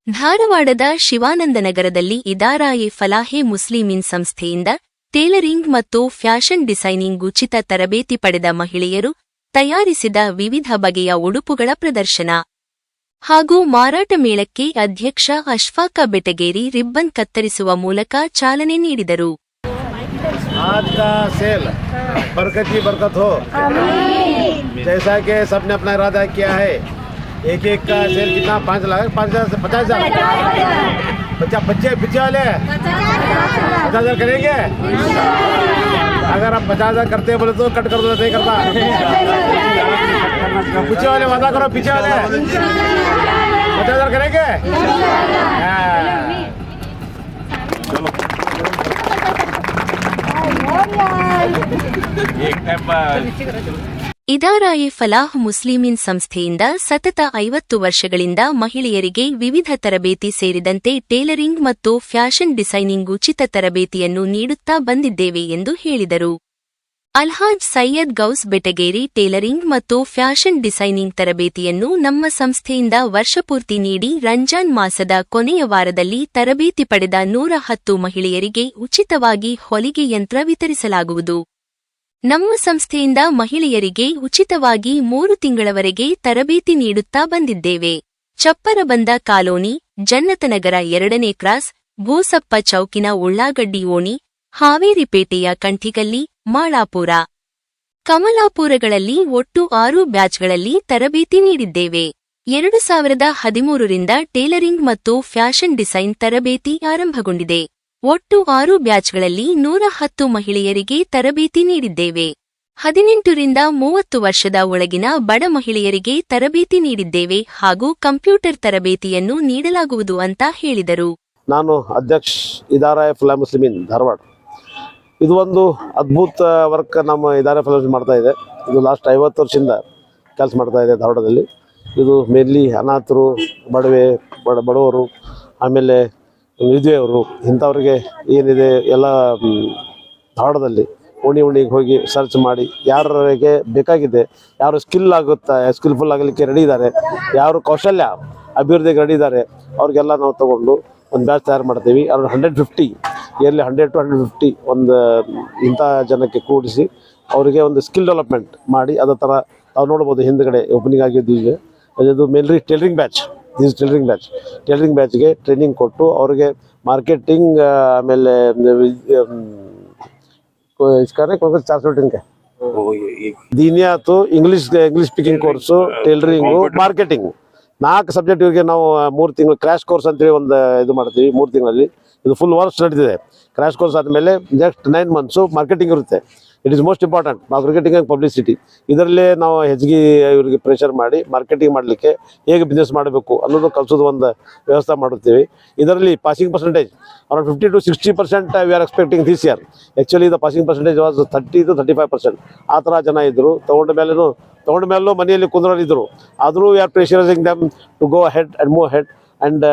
ಧಾರವಾಡದ ಶಿವಾನಂದನಗರದಲ್ಲಿ ಇದಾರಾ-ಎ ಫಲಾಹೆ ಮುಸ್ಲಿಮೀನ್ ಸಂಸ್ಥೆಯಿಂದ ಟೇಲರಿಂಗ್ ಮತ್ತು ಫ್ಯಾಷನ್ ಡಿಸೈನಿಂಗ್ ಉಚಿತ ತರಬೇತಿ ಪಡೆದ ಮಹಿಳೆಯರು ತಯಾರಿಸಿದ ವಿವಿಧ ಬಗೆಯ ಉಡುಪುಗಳ ಪ್ರದರ್ಶನ ಹಾಗೂ ಮಾರಾಟ ಮೇಳಕ್ಕೆ ಅಧ್ಯಕ್ಷ ಅಶ್ಫಾಕ ಬೆಟಗೇರಿ ರಿಬ್ಬನ್ ಕತ್ತರಿಸುವ ಮೂಲಕ ಚಾಲನೆ ನೀಡಿದರು. आज का सेल बरकत ही बरकत हो, जैसा कि सबने अपना इरादा किया है. एक का सेल कितना 5 लाख 5,000 से 50,000 बच्चे वाले 50,000 करेंगे. अगर आप 50,000 करते बोले तो कट कर दो, नहीं करता. पीछे वाले वादा करो, पीछे वाले 50,000 करेंगे. ಇದಾರಾ-ಎ ಫಲಾಹ್ ಮುಸ್ಲಿಮೀನ್ ಸಂಸ್ಥೆಯಿಂದ ಸತತ 50 ವರ್ಷಗಳಿಂದ ಮಹಿಳೆಯರಿಗೆ ವಿವಿಧ ತರಬೇತಿ ಸೇರಿದಂತೆ ಟೇಲರಿಂಗ್ ಮತ್ತು ಫ್ಯಾಷನ್ ಡಿಸೈನಿಂಗ್ ಉಚಿತ ತರಬೇತಿಯನ್ನು ನೀಡುತ್ತಾ ಬಂದಿದ್ದೇವೆ ಎಂದು ಹೇಳಿದರು. ಅಲ್ಹಾಜ್ ಸೈಯದ್ ಗೌಸ್ ಬೆಟಗೇರಿ ಟೇಲರಿಂಗ್ ಮತ್ತು ಫ್ಯಾಷನ್ ಡಿಸೈನಿಂಗ್ ತರಬೇತಿಯನ್ನು ನಮ್ಮ ಸಂಸ್ಥೆಯಿಂದ ವರ್ಷಪೂರ್ತಿ ನೀಡಿ ರಂಜಾನ್ ಮಾಸದ ಕೊನೆಯ ವಾರದಲ್ಲಿ ತರಬೇತಿ ಪಡೆದ 110 ಮಹಿಳೆಯರಿಗೆ ಉಚಿತವಾಗಿ ಹೊಲಿಗೆ ಯಂತ್ರ ವಿತರಿಸಲಾಗುವುದು. ನಮ್ಮ ಸಂಸ್ಥೆಯಿಂದ ಮಹಿಳೆಯರಿಗೆ ಉಚಿತವಾಗಿ 3 ತಿಂಗಳವರೆಗೆ ತರಬೇತಿ ನೀಡುತ್ತಾ ಬಂದಿದ್ದೇವೆ. ಚಪ್ಪರಬಂದ ಕಾಲೋನಿ, ಜನ್ನತನಗರ 2ನೇ ಕ್ರಾಸ್, ಭೂಸಪ್ಪ ಚೌಕಿನ ಉಳ್ಳಾಗಡ್ಡಿ ಓಣಿ, ಹಾವೇರಿಪೇಟೆಯ ಕಂಠಿಗಲ್ಲಿ, ಮಾಳಾಪುರ, ಕಮಲಾಪುರಗಳಲ್ಲಿ ಒಟ್ಟು 6 ಬ್ಯಾಚ್ಗಳಲ್ಲಿ ತರಬೇತಿ ನೀಡಿದ್ದೇವೆ. 2013 ರಿಂದ ಟೇಲರಿಂಗ್ ಮತ್ತು ಫ್ಯಾಷನ್ ಡಿಸೈನ್ ತರಬೇತಿ ಆರಂಭಗೊಂಡಿದೆ. ಒಟ್ಟು 6 ಬ್ಯಾಚ್ಗಳಲ್ಲಿ 110 ಮಹಿಳೆಯರಿಗೆ ತರಬೇತಿ ನೀಡಿದ್ದೇವೆ. 18 ರಿಂದ 30 ವರ್ಷದ ಒಳಗಿನ ಬಡ ಮಹಿಳೆಯರಿಗೆ ತರಬೇತಿ ನೀಡಿದ್ದೇವೆ ಹಾಗೂ ಕಂಪ್ಯೂಟರ್ ತರಬೇತಿಯನ್ನು ನೀಡಲಾಗುವುದು ಅಂತ ಹೇಳಿದರು. ನಾನು ಅಧ್ಯಕ್ಷ ಇದಾರಾ-ಎ ಫಲಾಹ್ ಮುಸ್ಲಿಮೀನ್ ಧಾರವಾಡ. ಇದು ಒಂದು ಅದ್ಭುತ ವರ್ಕ್ ನಮ್ಮ ಇದಾರಾ ಫಲಾಹ್ ಮಾಡ್ತಾ ಇದೆ. ಇದು ಲಾಸ್ಟ್ 50 ವರ್ಷದಿಂದ ಕೆಲಸ ಮಾಡ್ತಾ ಇದೆ ಧಾರವಾಡದಲ್ಲಿ. ಇದು ಮೇನ್ಲಿ ಅನಾಥರು, ಬಡವರು, ಆಮೇಲೆ ವಿಧವೆಯವರು, ಇಂಥವ್ರಿಗೆ ಏನಿದೆ ಎಲ್ಲ ಧಾರವಾಡದಲ್ಲಿ ಓಣಿಗೆ ಹೋಗಿ ಸರ್ಚ್ ಮಾಡಿ ಯಾರಿಗೆ ಬೇಕಾಗಿದೆ, ಯಾರು ಸ್ಕಿಲ್ಫುಲ್ ಆಗಲಿಕ್ಕೆ ರೆಡಿ ಇದ್ದಾರೆ, ಯಾರು ಕೌಶಲ್ಯ ಅಭಿವೃದ್ಧಿಗೆ ರೆಡಿ ಇದ್ದಾರೆ, ಅವ್ರಿಗೆಲ್ಲ ನಾವು ತಗೊಂಡು ಒಂದು ಬ್ಯಾಚ್ ತಯಾರು ಮಾಡ್ತೀವಿ. ಅವ್ರು 150 ಇಯರ್ಲಿ 100 to 150 ಒಂದು ಇಂಥ ಜನಕ್ಕೆ ಕೂಡಿಸಿ ಅವರಿಗೆ ಒಂದು ಸ್ಕಿಲ್ ಡೆವಲಪ್ಮೆಂಟ್ ಮಾಡಿ ಅದೇ ಥರ ನಾವು ನೋಡ್ಬೋದು. ಹಿಂದ್ಗಡೆ ಓಪನಿಂಗ್ ಆಗಿದ್ದು ಈಗ ಇದು ಮೇನ್ಲಿ ಟೇಲರಿಂಗ್ ಬ್ಯಾಚ್ಗೆ ಟ್ರೈನಿಂಗ್ ಕೊಟ್ಟು ಅವ್ರಿಗೆ ಮಾರ್ಕೆಟಿಂಗ್, ಆಮೇಲೆ ದೀನಿಯಾತು, English speaking course, tailoring, marketing 4 subject ಇವರಿಗೆ ನಾವು 3 ತಿಂಗಳು ಕ್ರ್ಯಾಶ್ ಕೋರ್ಸ್ ಅಂತೇಳಿ ಒಂದು ಇದು ಮಾಡ್ತೀವಿ. 3 ತಿಂಗಳಲ್ಲಿ ಇದು ಫುಲ್ ವರ್ಷ ನಡೀತಿದೆ. ಕ್ರ್ಯಾಶ್ ಕೋರ್ಸ್ ಆದಮೇಲೆ ನೆಕ್ಸ್ಟ್ 9 ಮಂತ್ಸು ಮಾರ್ಕೆಟಿಂಗ್ ಇರುತ್ತೆ. It is most important. Marketing and publicity ಇದರಲ್ಲೇ ನಾವು ಹೆಚ್ಚಿಗೆ ಇವರಿಗೆ ಪ್ರೆಷರ್ ಮಾಡಿ ಮಾರ್ಕೆಟಿಂಗ್ ಮಾಡಲಿಕ್ಕೆ ಹೇಗೆ ಬಿಸ್ನೆಸ್ ಮಾಡಬೇಕು ಅನ್ನೋದು ಕಲಿಸೋದು ಒಂದು ವ್ಯವಸ್ಥೆ ಮಾಡುತ್ತೀವಿ. ಇದರಲ್ಲಿ passing percentage around 50 to 60% we are expecting this year. Actually the passing percentage was 30 to 35%. ಆ ಥರ ಜನ ಇದ್ದರು. ತಗೊಂಡ ಮೇಲೂ ಮನೆಯಲ್ಲಿ ಕುಂದ್ರಲಿದ್ದರು. ಆದರೂ we are pressurising them to go ahead and move ahead and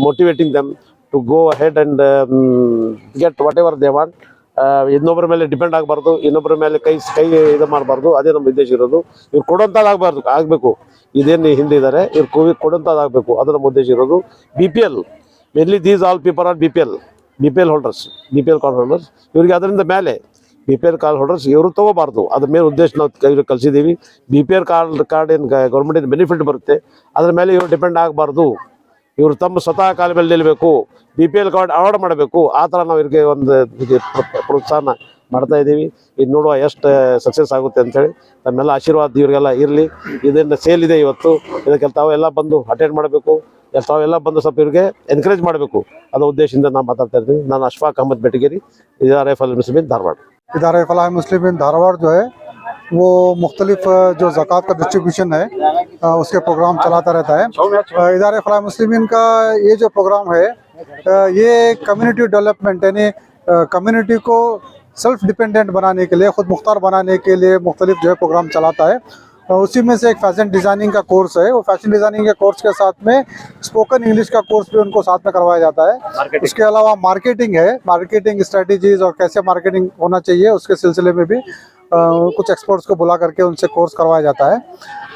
motivating them to go ahead and get whatever they want. ಇನ್ನೊಬ್ಬರ ಮೇಲೆ ಡಿಪೆಂಡ್ ಆಗಬಾರ್ದು, ಇನ್ನೊಬ್ಬರ ಮೇಲೆ ಕೈ ಇದು ಮಾಡಬಾರ್ದು. ಅದೇ ನಮ್ಮ ಉದ್ದೇಶ ಇರೋದು. ಇವ್ರು ಆಗಬೇಕು. ಇದೇನು ಹಿಂದೆ ಇದ್ದಾರೆ ಇವ್ರು ಕೊಡೋಂಥದ್ದಾಗಬೇಕು, ಅದು ನಮ್ಮ ಉದ್ದೇಶ ಇರೋದು. BPL mainly these all people are BPL holders, BPL card holders. ಇವರಿಗೆ ಅದರಿಂದ ಮೇಲೆ BPL ಕಾರ್ಡ್ ಹೋಲ್ಡರ್ಸ್ ಇವರು ತೊಗೋಬಾರ್ದು. ಅದ್ರ ಮೇಲೆ ಉದ್ದೇಶ ನಾವು ಕಲಿಸಿದ್ದೀವಿ. BPL ಕಾರ್ಡ್ ಏನು ಗೌರ್ಮೆಂಟಿಂದ ಬೆನಿಫಿಟ್ ಬರುತ್ತೆ, ಅದ್ರ ಮೇಲೆ ಇವರು ಡಿಪೆಂಡ್ ಆಗಬಾರ್ದು. ಇವರು ತಮ್ಮ ಸ್ವತಃ ಕಾಲ ಮೇಲೆ ನಿಲ್ಲಬೇಕು, BPL ಕಾರ್ಡ್ ಅವಾರ್ಡ್ ಮಾಡಬೇಕು. ಆ ಥರ ನಾವು ಇವರಿಗೆ ಒಂದು ಪ್ರೋತ್ಸಾಹ ಮಾಡ್ತಾ ಇದ್ದೀವಿ. ಇದು ನೋಡುವ ಎಷ್ಟು ಸಕ್ಸಸ್ ಆಗುತ್ತೆ ಅಂಥೇಳಿ ತಮ್ಮೆಲ್ಲ ಆಶೀರ್ವಾದ ಇವರಿಗೆಲ್ಲ ಇರಲಿ. ಇದನ್ನು ಸೇಲ್ ಇದೆ ಇವತ್ತು, ಇದಕ್ಕೆ ತಾವೆಲ್ಲ ಬಂದು ಅಟೆಂಡ್ ಮಾಡಬೇಕು, ತಾವೆಲ್ಲ ಬಂದು ಸ್ವಲ್ಪ ಇವರಿಗೆ ಎನ್ಕರೇಜ್ ಮಾಡಬೇಕು ಅನ್ನೋ ಉದ್ದೇಶದಿಂದ ನಾವು ಮಾತಾಡ್ತಾ ಇರ್ತೀವಿ. ನಾನು ಅಶ್ಫಾಕ್ ಅಹಮದ್ ಬೆಟಗೇರಿ, इदारा-ए फलाह मुस्लिमीन धारवाड़. इदारा-ए फलाह मुस्लिमीन धारवाड़ जो है वो मुख्तलिफ जो ज़कात का डिस्ट्रीब्यूशन है उसके प्रोग्राम चलाता रहता है. इदारा-ए फलाह मुस्लिमीन का ये जो प्रोग्राम है ये कम्युनिटी डेवलपमेंट यानी कम्युनिटी को सेल्फ डिपेंडेंट बनाने के लिए, ख़ुद मुख्तार बनाने के लिए मुख्तलिफ जो है प्रोग्राम चलाता है. उसी में से एक फैशन डिज़ाइनिंग का कोर्स है. वो फैशन डिज़ाइनिंग के कोर्स के साथ में स्पोकन इंग्लिश का कोर्स भी उनको साथ में करवाया जाता है. उसके अलावा मार्केटिंग है, मार्केटिंग स्ट्रेटजीज और कैसे मार्केटिंग होना चाहिए उसके सिलसिले में भी कुछ एक्सपर्ट्स को बुला करके उनसे कोर्स करवाया जाता है।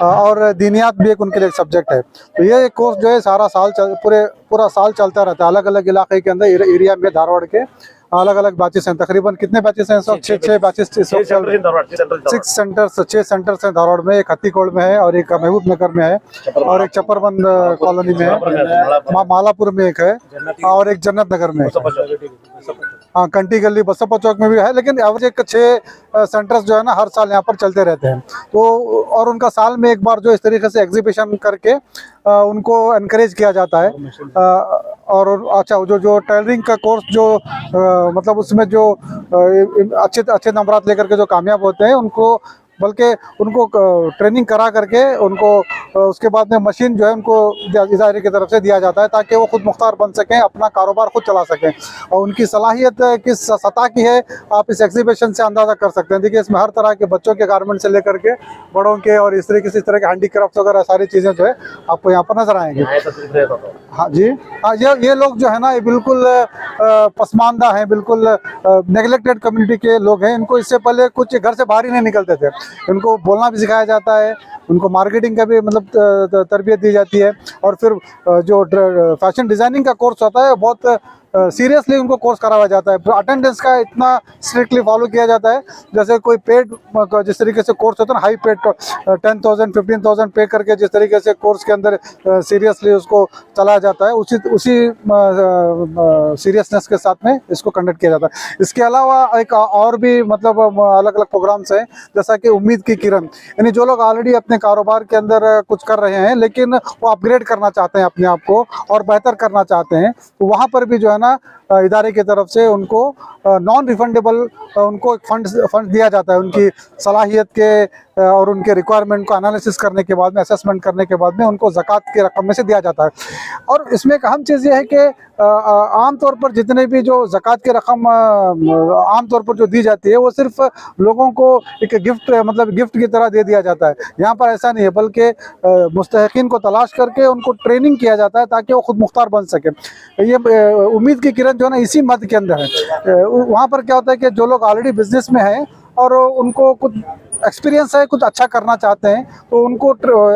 और दीनियात भी एक उनके लिए एक सब्जेक्ट है। तो ये कोर्स जो है सारा साल पूरा साल चलता रहता है। अलग अलग इलाके के अंदर एरिया में धारवाड़ के अलग अलग बैचेस हैं। तकरीबन कितने बैचेस हैं? सब छः बैचेस, 6 सेंटर्स हैं धारवाड़ में। एक हत्तीकोड़ में है और एक महबूब नगर में है और एक चपरबंद कॉलोनी में है, मालापुर में एक है और एक जन्नत नगर में है। हाँ, कंटी गली बसप्पा चौक में भी है। लेकिन एवरेज एक 6 सेंटर्स जो है ना हर साल यहाँ पर चलते रहते हैं। तो और उनका साल में एक बार जो इस तरीके से एग्जीबिशन करके उनको एनकरेज किया जाता है। और अच्छा, जो टेलरिंग का कोर्स जो मतलब उसमें जो अच्छे नंबरात लेकर के जो कामयाब होते हैं उनको ट्रेनिंग करा करके उनको उसके बाद में मशीन जो है उनको इदारे की तरफ से दिया जाता है ताकि वो खुद मुख्तार बन सकें, अपना कारोबार खुद चला सकें। और उनकी सलाहियत किस सतह की है आप इस एग्जीबिशन से अंदाज़ा कर सकते हैं। देखिए, इसमें हर तरह के बच्चों के गारमेंट से लेकर के बड़ों के और इस तरह के हैंडीक्राफ्ट वगैरह सारी चीज़ें जो है आपको यहाँ पर नजर आएंगी। हाँ जी, हाँ, ये लोग जो है ना ये बिल्कुल पसमानदा हैं, बिल्कुल नेग्लेक्टेड कम्युनिटी के लोग हैं। इनको इससे पहले कुछ घर से बाहर ही नहीं निकलते थे। इनको बोलना भी सिखाया जाता है, उनको मार्केटिंग का भी मतलब तरबियत दी जाती है। और फिर जो फैशन डिज़ाइनिंग का कोर्स होता है बहुत सीरियसली उनको कोर्स कराया जाता है। अटेंडेंस का इतना स्ट्रिक्टली फॉलो किया जाता है जैसे कोई पेड जिस तरीके से कोर्स होता है ना, हाई पेड 10,000 15,000 पे करके जिस तरीके से कोर्स के अंदर सीरियसली उसको चलाया जाता है, उसी सीरियसनेस के साथ में इसको कंडक्ट किया जाता है। इसके अलावा एक और भी मतलब अलग अलग प्रोग्राम्स हैं जैसा कि उम्मीद की किरण, यानी जो लोग ऑलरेडी अपने कारोबार के अंदर कुछ कर रहे हैं लेकिन वो अपग्रेड करना चाहते हैं अपने आप को और बेहतर करना चाहते हैं, तो वहाँ पर भी जो है ना इदारे की तरफ से उनको नॉन रिफंडेबल उनको एक फंड दिया जाता है। उनकी सलाहियत के और उनके रिक्वायरमेंट को एनालिसिस करने के बाद में, असेसमेंट करने के बाद में उनको ज़कात की रकम में से दिया जाता है। और इसमें एक अहम चीज़ ये है कि आमतौर पर जितने भी जो ज़कात की रकम आमतौर पर जो दी जाती है वो सिर्फ लोगों को एक गिफ्ट की तरह दे दिया जाता है। यहाँ पर ऐसा नहीं है, बल्कि मुस्तहिकीन को तलाश करके उनको ट्रेनिंग किया जाता है ताकि वो खुद मुख्तार बन सके। ये उम्मीद की किरण जो है ना इसी मद के अंदर है। वहाँ पर क्या होता है कि जो लोग ऑलरेडी बिजनेस में हैं और उनको कुछ एक्सपीरियंस है, कुछ अच्छा करना चाहते हैं, तो उनको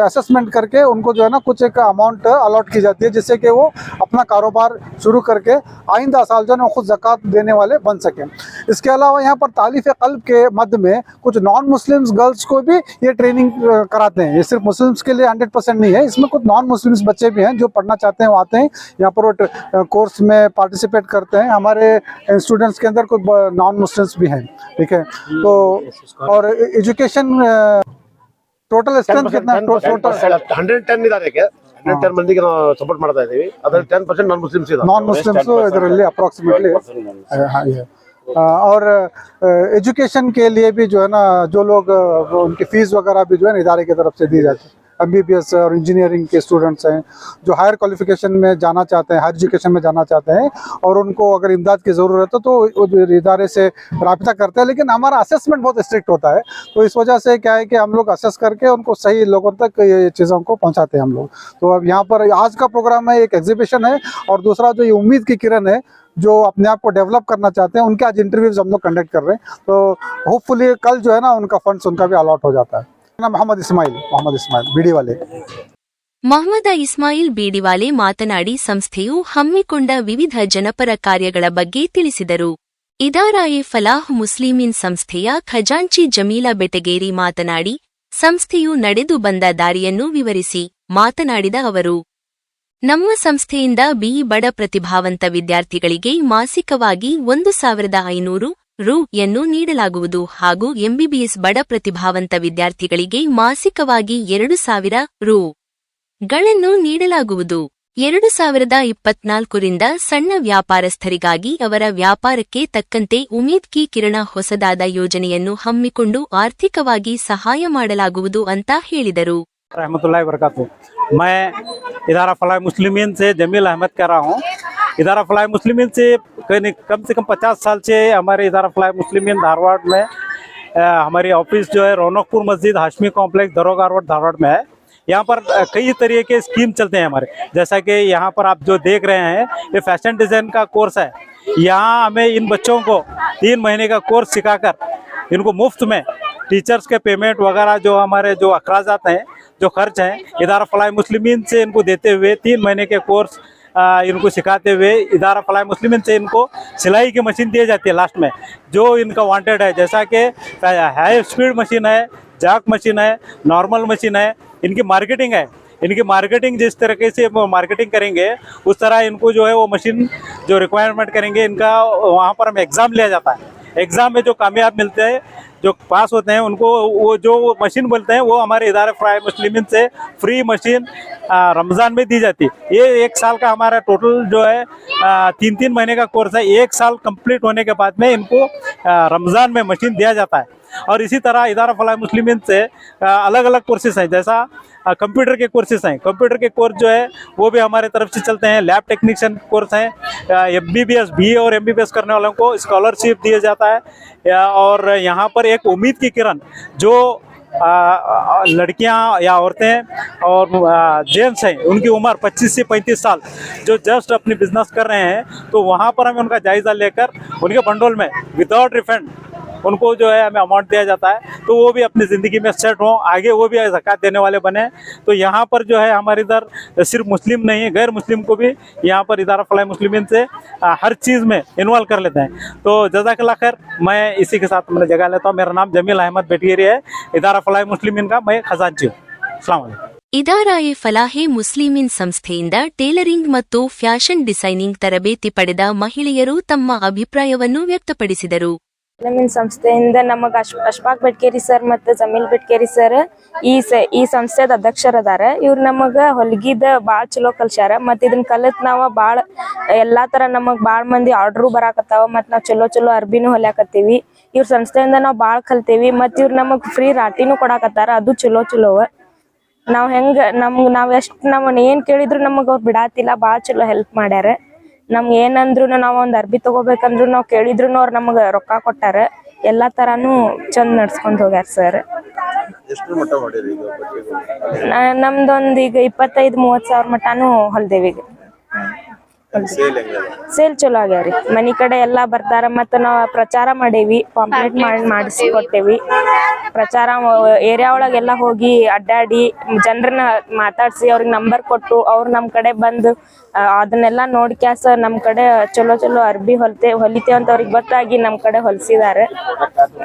असेसमेंट करके उनको जो है ना कुछ एक अमाउंट अलॉट की जाती है जिससे कि वो अपना कारोबार शुरू करके आइंदा साल जो है ना खुद ज़कात देने वाले बन सकें। इसके अलावा यहाँ पर तालीफ़ क़ल्ब के मद में कुछ नॉन मुस्लिम्स गर्ल्स को भी ये ट्रेनिंग कराते हैं। ये सिर्फ मुस्लिम्स के लिए 100% नहीं है, इसमें कुछ नॉन मुस्लिम्स बच्चे भी हैं जो पढ़ना चाहते हैं, वो आते हैं यहाँ पर, वो कोर्स में पार्टिसिपेट करते हैं। हमारे स्टूडेंट्स के अंदर कुछ नॉन मुस्लिम्स भी हैं, ठीक है। तो और एजुकेशन ಟೋಟಲ್ ಸ್ಟ್ರೆಂತ್ कितना ಟೋಟಲ್ 110 ಇದ್ದಾರೆ क्या 110 ಮಂದಿಗೆ ನಾವು ಸಪೋರ್ಟ್ ಮಾಡ್ತಾ ಇದ್ದೀವಿ, ಅದರಲ್ಲಿ 10% ನಾನ್ ಮುಸ್ಲಿಮ್ಸ್ ಇದರಲ್ಲಿ ಅಪ್ರಾಕ್ಸಿಮೇಟ್ಲಿ। और एजुकेशन के लिए भी जो है ना जो लोग उनकी फीस वगैरह भी जो है ना इदारे की तरफ से दी जाती है। MBBS और इंजीनियरिंग के स्टूडेंट्स हैं जो हायर क्वालिफिकेशन में जाना चाहते हैं, हायर एजुकेशन में जाना चाहते हैं और उनको अगर इमदाद की ज़रूरत है तो इदारे से राब्ता करते हैं। लेकिन हमारा असेसमेंट बहुत स्ट्रिक्ट होता है, तो इस वजह से क्या है कि हम लोग असेस करके उनको सही लोगों तक ये चीज़ों को पहुँचाते हैं हम लोग। तो अब यहाँ पर आज का प्रोग्राम है, एक एग्जीबिशन है, और दूसरा जो ये उम्मीद की किरण है जो अपने आप को डेवलप करना चाहते हैं, उनके आज इंटरव्यूज हम लोग कंडक्ट कर रहे हैं। तो होपफुली कल जो है ना उनका फंड्स उनका भी अलॉट हो जाता है। मोहम्मद इस्माइल बीಡಿವಾಲೆ। ಮೊಹಮ್ಮದ ಇಸ್ಮಾಯಿಲ್ ಬೀಡಿವಾಲೆ ಮಾತನಾಡಿ ಸಂಸ್ಥೆಯು ಹಮ್ಮಿಕೊಂಡ ವಿವಿಧ ಜನಪರ ಕಾರ್ಯಗಳ ಬಗ್ಗೆ ತಿಳಿಸಿದರು. ಇದಾರಾಯೆ ಫಲಾಹ್ ಮುಸ್ಲಿಮೀನ್ ಸಂಸ್ಥೆಯ ಖಜಾಂಚಿ ಜಮೀಲಾ ಬೆಟಗೇರಿ ಮಾತನಾಡಿ ಸಂಸ್ಥೆಯು ನಡೆದು ಬಂದ ದಾರಿಯನ್ನು ವಿವರಿಸಿ ಮಾತನಾಡಿದ ಅವರು, ನಮ್ಮ ಸಂಸ್ಥೆಯಿಂದ ಬಡ ಪ್ರತಿಭಾವಂತ ವಿದ್ಯಾರ್ಥಿಗಳಿಗೆ ಮಾಸಿಕವಾಗಿ 1,500 ರು ನೀಡಲಾಗುವುದು ಹಾಗೂ MBBS ಬಡ ಪ್ರತಿಭಾವಂತ ವಿದ್ಯಾರ್ಥಿಗಳಿಗೆ ಮಾಸಿಕವಾಗಿ 2,000 ರು ನೀಡಲಾಗುವುದು. 2024ರಿಂದ ಸಣ್ಣ ವ್ಯಾಪಾರಸ್ಥರಿಗಾಗಿ ಅವರ ವ್ಯಾಪಾರಕ್ಕೆ ತಕ್ಕಂತೆ ಉಮೀದ್ ಕಿ ಕಿರಣ ಹೊಸದಾದ ಯೋಜನೆಯನ್ನು ಹಮ್ಮಿಕೊಂಡು ಆರ್ಥಿಕವಾಗಿ ಸಹಾಯ ಮಾಡಲಾಗುವುದು ಅಂತ ಹೇಳಿದರು. रहमतुल्लाह बरकातहू। मैं इदारा फलाह मुस्लिमीन से जमील अहमद कह रहा हूँ। इदारा फलाह मुस्लिमीन से कम से कम 50 साल से हमारे इदारा फलाह मुस्लिमीन धारवाड़ में हमारी ऑफिस जो है रौनकपुर मस्जिद हाशमी कॉम्प्लेक्स दरोगा रोड धारवाड़ में है। यहाँ पर कई तरीके के स्कीम चलते हैं हमारे, जैसा कि यहाँ पर आप जो देख रहे हैं ये फैशन डिज़ाइन का कोर्स है। यहाँ हमें इन बच्चों को 3 महीने का कोर्स सिखाकर इनको मुफ्त में टीचर्स के पेमेंट वगैरह जो हमारे जो अखराजात हैं, जो खर्च हैं, इदारा फलाह मुस्लिमीन से इनको देते हुए 3 महीने के कोर्स इनको सिखाते हुए इदारा फलाह मुस्लिमीन से इनको सिलाई की मशीन दी जाती है लास्ट में, जो इनका वांटेड है, जैसा कि हाई स्पीड मशीन है, जैक मशीन है, नॉर्मल मशीन है। इनकी मार्केटिंग है, इनकी मार्केटिंग जिस तरीके से वो मार्केटिंग करेंगे उस तरह इनको जो है वो मशीन जो रिक्वायरमेंट करेंगे इनका वहाँ पर हमें एग्ज़ाम लिया जाता है। एग्ज़ाम में जो कामयाब मिलते हैं, जो पास होते हैं, उनको वो जो मशीन बोलते हैं वो हमारे इदारा फलाह मुस्लिमीन से फ्री मशीन रमज़ान में दी जाती है। ये 1 साल का हमारा टोटल जो है 3-3 महीने का कोर्स है। 1 साल कंप्लीट होने के बाद में इनको रमज़ान में मशीन दिया जाता है। और इसी तरह इदारा फलाह मुस्लिमीन से अलग अलग कोर्सेज हैं, जैसा कंप्यूटर के कोर्सेज हैं। कंप्यूटर के कोर्स जो है वो भी हमारे तरफ से चलते हैं। लैब टेक्नीशियन कोर्स हैं। MBBS BA और MBBS करने वालों को स्कॉलरशिप दिया जाता है। और यहाँ पर एक उम्मीद की किरण जो लड़कियां या औरतें और जेंट्स हैं, उनकी उम्र 25 से 35 साल जो जस्ट अपनी बिजनेस कर रहे हैं, तो वहाँ पर हमें उनका जायज़ा लेकर उनके बंडोल में विदाउट रिफंड उनको जो है हमें अमाउंट दिया जाता है, तो वो भी अपनी ज़िंदगी में सेट हों, आगे वो भी ज़कात देने वाले बने। तो यहाँ पर जो है हमारे इधर सिर्फ मुस्लिम नहीं है, गैर मुस्लिम को भी यहाँ पर इदारा फलाह मुस्लिमीन से हर चीज़ में इन्वॉल्व कर लेते हैं। तो जज़ाकल्लाह खैर। मैं इसी के साथ मेरा जगह लेता हूँ। मेरा नाम जमील अहमद बेटियरी है, इदारा फलाह मुस्लिमीन का मैं खजांची हूँ। अस्सलाम वालेकुम। ಇದಾರಾಯೆ ಫಲಾಹೆ ಮುಸ್ಲಿಮೀನ್ ಸಂಸ್ಥೆಯಿಂದ ಟೇಲರಿಂಗ್ ಮತ್ತು ಫ್ಯಾಷನ್ ಡಿಸೈನಿಂಗ್ ತರಬೇತಿ ಪಡೆದ ಮಹಿಳೆಯರು ತಮ್ಮ ಅಭಿಪ್ರಾಯವನ್ನು ವ್ಯಕ್ತಪಡಿಸಿದರು. ಮುಸ್ಲಿಮೀನ್ ಸಂಸ್ಥೆಯಿಂದ ನಮಗೆ ಅಶ್ಫಾಕ್ ಬೆಟ್ಕೇರಿ ಸರ್ ಮತ್ತು ಜಮೀಲ್ ಬೆಟ್ಕೇರಿ ಸರ್ ಈ ಸಂಸ್ಥೆದ ಅಧ್ಯಕ್ಷರದಾರ. ಇವ್ರು ನಮಗೆ ಹೊಲಿಗಿದ ಭಾಳ ಚಲೋ ಕಲ್ಸ್ಯಾರ. ಮತ್ತು ಇದನ್ನ ಕಲಿತ್ ನಾವು ಭಾಳ ಎಲ್ಲಾ ಥರ ನಮಗೆ ಭಾಳ ಮಂದಿ ಆರ್ಡ್ರು ಬರಾಕತ್ತಾವ. ಮತ್ತು ನಾವು ಚಲೋ ಚಲೋ ಅರ್ಬಿನೂ ಹೊಲ್ಯಾಕತ್ತೀವಿ. ಇವ್ರ ಸಂಸ್ಥೆಯಿಂದ ನಾವು ಭಾಳ ಕಲ್ತೇವಿ. ಮತ್ತು ಇವ್ರು ನಮಗೆ ಫ್ರೀ ರಾಟಿನೂ ಕೊಡಾಕತ್ತಾರ, ಅದು ಚಲೋ ಚಲೋವ. ನಾವು ಹೆಂಗೆ ನಾವು ಎಷ್ಟು ನಮ್ಮನ್ನ ಏನು ಕೇಳಿದ್ರು ನಮಗೆ ಅವ್ರು ಬಿಡಾತಿಲ್ಲ, ಭಾಳ ಚಲೋ ಹೆಲ್ಪ್ ಮಾಡ್ಯಾರ. ನಮ್ಗೆ ಏನಂದ್ರು ನಾವು ಒಂದು ಅರ್ಬಿ ತಗೋಬೇಕಂದ್ರು ನಾವು ಕೇಳಿದ್ರು ಅವ್ರು ನಮಗೆ ರೊಕ್ಕ ಕೊಟ್ಟಾರ. ಎಲ್ಲಾ ತರಾನು ಚಂದ ನಡ್ಸ್ಕೊಂಡ್ ಹೋಗ್ಯಾರ ಸರ್. ನಮ್ದೊಂದು ಈಗ 25-30 ಸಾವಿರ ಮಟಾನು ಹೊಲ್ದೇವಿ. ಸೇಲ್ ಚಲೋ ಆಗ್ಯಾವ್ರಿ. ಮನಿ ಕಡೆ ಎಲ್ಲಾ ಬರ್ತಾರ. ಮತ್ತು ನಾವು ಪ್ರಚಾರ ಮಾಡೇವಿ, ಪಾಂಪ್ಲೆಟ್ ಮಾಡಿಸಿ ಕೊಟ್ಟೇವಿ. ಪ್ರಚಾರ ಏರಿಯಾ ಒಳಗೆಲ್ಲ ಹೋಗಿ ಅಡ್ಡಾಡಿ ಜನರನ್ನ ಮಾತಾಡ್ಸಿ ಅವ್ರಿಗೆ ನಂಬರ್ ಕೊಟ್ಟು ಅವ್ರು ನಮ್ಮ ಕಡೆ ಬಂದು ಅದನ್ನೆಲ್ಲ ನೋಡ್ಕ್ಯಾಸ ನಮ್ಮ ಕಡೆ ಚಲೋ ಚಲೋ ಅರ್ಬಿ ಹೊಲಿತೇವೆ ಅಂತ ಅವ್ರಿಗೆ ಗೊತ್ತಾಗಿ ನಮ್ಮ ಕಡೆ ಹೊಲಿಸಿದಾರೆ.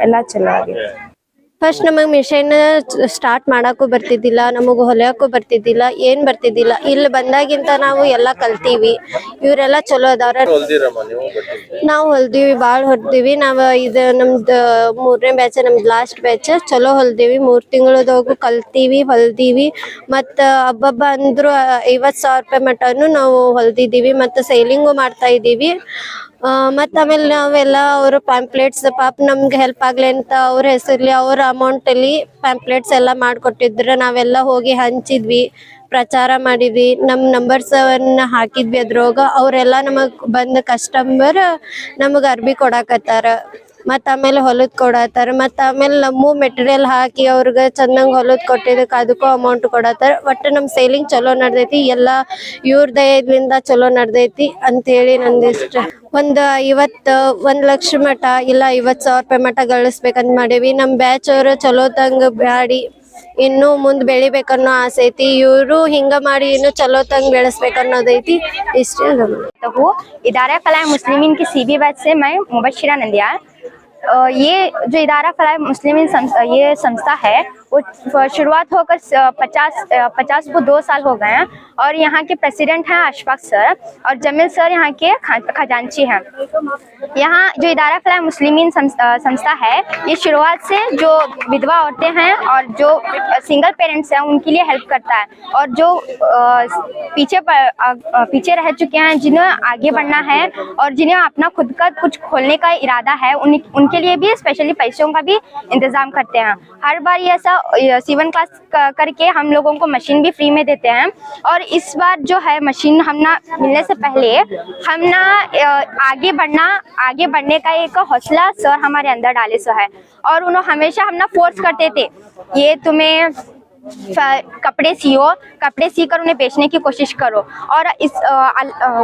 ಎಲ್ಲ ಚಲೋ ಆಗಿದೆ. ಫಸ್ಟ್ ನಮಗೆ ಮಿಷನ್ ಸ್ಟಾರ್ಟ್ ಮಾಡಕ್ಕೂ ಬರ್ತಿದ್ದಿಲ್ಲ, ನಮಗೆ ಹೊಲಿಯಕ್ಕೂ ಬರ್ತಿದ್ದಿಲ್ಲ, ಏನ್ ಬರ್ತಿದ್ದಿಲ್ಲ. ಇಲ್ಲಿ ಬಂದಾಗಿಂತ ನಾವು ಎಲ್ಲ ಕಲ್ತೀವಿ. ಇವರೆಲ್ಲ ಚಲೋ ಅದಾರ. ನಾವು ಹೊಲ್ದಿವಿ, ಭಾಳ ಹೊಲ್ದಿವಿ. ನಾವು ಇದು ನಮ್ದು 3ನೇ ಬ್ಯಾಚ್, ನಮ್ದು ಲಾಸ್ಟ್ ಬ್ಯಾಚ್. ಚಲೋ ಹೊಲ್ದಿವಿ. 3 ತಿಂಗಳದವರೆಗೂ ಕಲ್ತೀವಿ, ಹೊಲ್ದಿವಿ. ಮತ್ತು ಹಬ್ಬ ಅಂದ್ರು 50,000 ರೂಪಾಯಿ ಮಟನು ನಾವು ಹೊಲ್ದಿದ್ದೀವಿ. ಮತ್ತು ಸೇಲಿಂಗು ಮಾಡ್ತಾ ಇದ್ದೀವಿ. ಮತ್ತು ಆಮೇಲೆ ನಾವೆಲ್ಲ ಅವರು ಪ್ಯಾಂಪ್ಲೆಟ್ಸ್ ಪಾಪ ನಮ್ಗೆ ಹೆಲ್ಪ್ ಆಗಲಿ ಅಂತ ಅವ್ರ ಹೆಸರಲ್ಲಿ ಅವ್ರ ಅಮೌಂಟಲ್ಲಿ ಪ್ಯಾಂಪ್ಲೆಟ್ಸ್ ಎಲ್ಲ ಮಾಡಿಕೊಟ್ಟಿದ್ರು. ನಾವೆಲ್ಲ ಹೋಗಿ ಹಂಚಿದ್ವಿ, ಪ್ರಚಾರ ಮಾಡಿದ್ವಿ, ನಮ್ಮ ನಂಬರ್ಸನ್ನು ಹಾಕಿದ್ವಿ ಅದ್ರೊಳಗೆ. ಅವರೆಲ್ಲ ನಮಗೆ ಬಂದ ಕಸ್ಟಮರ್ ನಮಗೆ ಅರ್ಬಿ ಕೊಡಾಕತ್ತಾರ. ಮತ್ತು ಆಮೇಲೆ ಹೊಲದ್ ಕೊಡತ್ತಾರ. ಮತ್ತು ಆಮೇಲೆ ನಮ್ಮ ಮೆಟೀರಿಯಲ್ ಹಾಕಿ ಅವ್ರಿಗೆ ಚೆನ್ನಾಗಿ ಹೊಲದ್ ಕೊಟ್ಟಿದ್ದಕ್ಕೆ ಅದಕ್ಕೂ ಅಮೌಂಟ್ ಕೊಡತ್ತಾರ. ಒಟ್ಟು ನಮ್ಮ ಸೇಲಿಂಗ್ ಚಲೋ ನಡ್ದೈತಿ. ಎಲ್ಲ ಇವ್ರ ದಯದಿಂದ ಚಲೋ ನಡ್ದೈತಿ ಅಂತೇಳಿ ನಂದಿಷ್ಟ. ಒಂದು 1 ಲಕ್ಷ ಮಟ ಇಲ್ಲ 50,000 ರೂಪಾಯಿ ಮಟ ಗಳಿಸ್ಬೇಕಂತ ಮಾಡೇವಿ. ನಮ್ಮ ಬ್ಯಾಚ್ ಅವರು ಚಲೋತಂಗ ಬ್ಯಾಡಿ ಇನ್ನೂ ಮುಂದೆ ಬೆಳಿಬೇಕನ್ನೋ ಆಸೆ ಐತಿ. ಇವರು ಹಿಂಗ ಮಾಡಿ ಇನ್ನೂ ಚಲೋತಂಗ ಬೆಳೆಸ್ಬೇಕನ್ನೋದೈತಿ. ಇಷ್ಟೇ. इदारा फलाह मुस्लिमीन की CB बैच से मैं मुबशिरा नंदियाल। ये जो इदारा फलाह मुस्लिमीन ये संस्था है वो शुरुआत होकर 50 को 2 साल हो गए हैं। और यहाँ के प्रेसिडेंट हैं अशफाक सर और जमील सर यहाँ के खजांची हैं। यहाँ जो इदारा फलाह मुस्लिमीन संस्था है ये शुरुआत से जो विधवा औरतें हैं और जो सिंगल पेरेंट्स हैं उनके लिए हेल्प करता है। और जो पीछे रह चुके हैं, जिन्हें आगे बढ़ना है और जिन्हें अपना खुद का कुछ खोलने का इरादा है, उनके लिए भी स्पेशली पैसों का भी इंतजाम करते हैं। हर बार ये ऐसा सीवन क्लास करके हम लोगों को मशीन भी फ्री में देते हैं। और इस बार जो है मशीन हम ना मिलने से पहले हम ना आगे बढ़ने का एक हौसला सर हमारे अंदर डाले सो है। और उन्होंने हमेशा हम ना फोर्स करते थे, ये तुम्हें कपड़े सियो, कपड़े सीकर उन्हें बेचने की कोशिश करो। और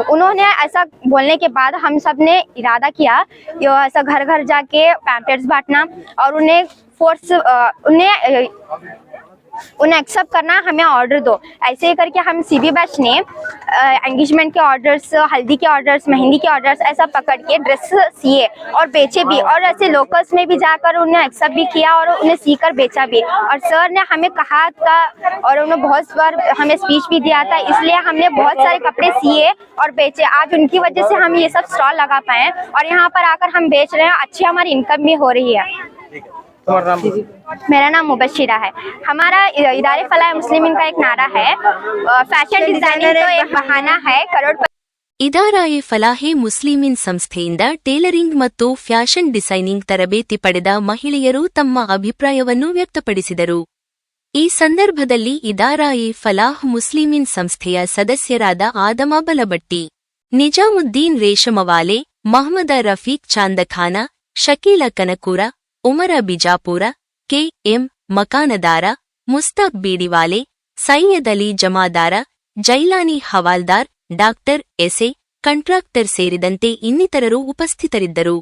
उन्होंने ऐसा बोलने के बाद हम सब ने इरादा किया ऐसा घर घर जाके पैम्पलेट्स बांटना और उन्हें उन्हें एक्सेप्ट करना, हमें ऑर्डर दो। ऐसे ही करके हम सीबी बैच ने एंगेजमेंट के ऑर्डर्स, हल्दी के ऑर्डर्स, मेहंदी के ऑर्डर्स ऐसा पकड़ के ड्रेस सिए और बेचे भी, और ऐसे लोकल्स में भी जाकर उन्हें एक्सेप्ट भी किया और उन्हें सीकर बेचा भी। और सर ने हमें कहा था और उन्होंने बहुत बार हमें स्पीच भी दिया था, इसलिए हमने बहुत सारे कपड़े सिए और बेचे। आज उनकी वजह से हम ये सब स्टॉल लगा पाए और यहाँ पर आकर हम बेच रहे हैं, अच्छी हमारी इनकम भी हो रही है। मेरा नाम मुबशिरा है। हमारा इदारे फलाह मुस्लिमीन का एक नारा है, फैशन डिजाइनिंग तो एक बहाना है, करोड़पति। ಇದಾರಾಯೆ ಫಲಾಹೆ ಮುಸ್ಲಿಮೀನ್ ಸಂಸ್ಥೆಯಿಂದ ಟೇಲರಿಂಗ್ ಮತ್ತು ಫ್ಯಾಷನ್ ಡಿಸೈನಿಂಗ್ ತರಬೇತಿ ಪಡೆದ ಮಹಿಳೆಯರು ತಮ್ಮ ಅಭಿಪ್ರಾಯವನ್ನು ವ್ಯಕ್ತಪಡಿಸಿದರು. ಈ ಸಂದರ್ಭದಲ್ಲಿ ಇದಾರಾಯೆ ಫಲಾಹ್ ಮುಸ್ಲಿಮೀನ್ ಸಂಸ್ಥೆಯ ಸದಸ್ಯರಾದ ಆದಮ ಬಲಬಟ್ಟಿ, ನಿಜಾಮುದ್ದೀನ್ ರೇಷಮವಾಲೆ, ಮಹಮ್ಮದ ರಫೀಕ್ ಚಾಂದಖಾನ, ಶಕೀಲ ಕನಕೂರ, ಉಮರ ಬಿಜಾಪುರ, ಕೆ.ಎಂ. ಮಕಾನದಾರ, ಮುಸ್ತಾಕ್ ಬೀಡಿವಾಲೆ, ಸೈಯದ್ ಅಲಿ ಜಮಾದಾರ, ಜೈಲಾನಿ ಹವಾಲ್ದಾರ್, ಡಾಕ್ಟರ್ ಎಸ್ಎ, ಕಾಂಟ್ರಾಕ್ಟರ್ ಸೇರಿದಂತೆ ಇನ್ನಿತರರು ಉಪಸ್ಥಿತರಿದ್ದರು.